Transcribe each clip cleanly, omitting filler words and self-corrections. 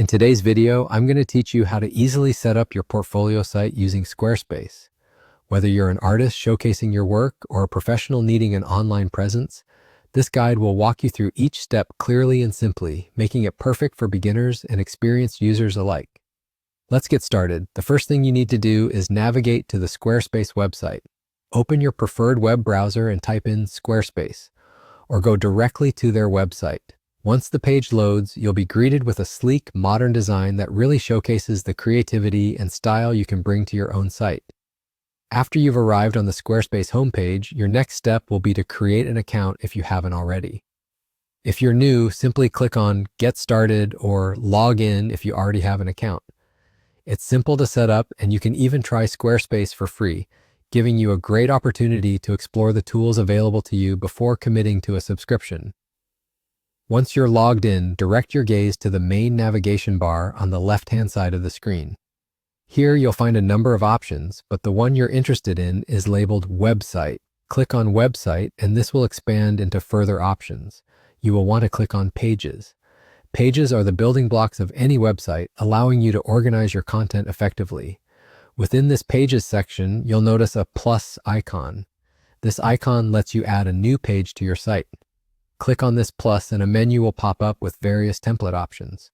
In today's video, I'm going to teach you how to easily set up your portfolio site using Squarespace. Whether you're an artist showcasing your work or a professional needing an online presence, this guide will walk you through each step clearly and simply, making it perfect for beginners and experienced users alike. Let's get started. The first thing you need to do is navigate to the Squarespace website. Open your preferred web browser and type in Squarespace, or go directly to their website. Once the page loads, you'll be greeted with a sleek, modern design that really showcases the creativity and style you can bring to your own site. After you've arrived on the Squarespace homepage, your next step will be to create an account if you haven't already. If you're new, simply click on Get Started or Log In if you already have an account. It's simple to set up, and you can even try Squarespace for free, giving you a great opportunity to explore the tools available to you before committing to a subscription. Once you're logged in, direct your gaze to the main navigation bar on the left-hand side of the screen. Here you'll find a number of options, but the one you're interested in is labeled Website. Click on Website, and this will expand into further options. You will want to click on Pages. Pages are the building blocks of any website, allowing you to organize your content effectively. Within this Pages section, you'll notice a plus icon. This icon lets you add a new page to your site. Click on this plus and a menu will pop up with various template options.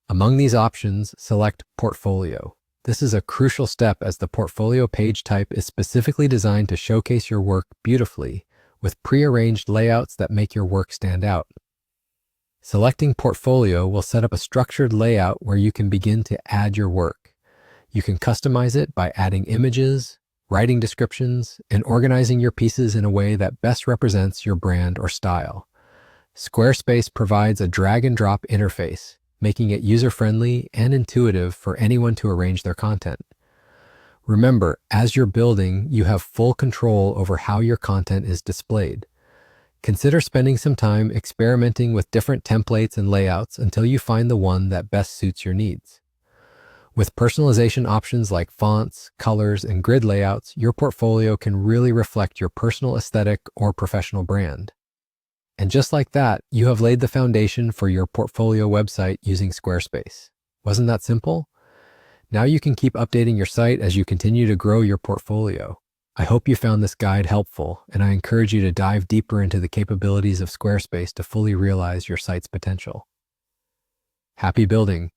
Among these options, select Portfolio. This is a crucial step as the portfolio page type is specifically designed to showcase your work beautifully, with pre-arranged layouts that make your work stand out. Selecting Portfolio will set up a structured layout where you can begin to add your work. You can customize it by adding images, writing descriptions, and organizing your pieces in a way that best represents your brand or style. Squarespace provides a drag-and-drop interface, making it user-friendly and intuitive for anyone to arrange their content. Remember, as you're building, you have full control over how your content is displayed. Consider spending some time experimenting with different templates and layouts until you find the one that best suits your needs. With personalization options like fonts, colors, and grid layouts, your portfolio can really reflect your personal aesthetic or professional brand. And just like that, you have laid the foundation for your portfolio website using Squarespace. Wasn't that simple? Now you can keep updating your site as you continue to grow your portfolio. I hope you found this guide helpful, and I encourage you to dive deeper into the capabilities of Squarespace to fully realize your site's potential. Happy building!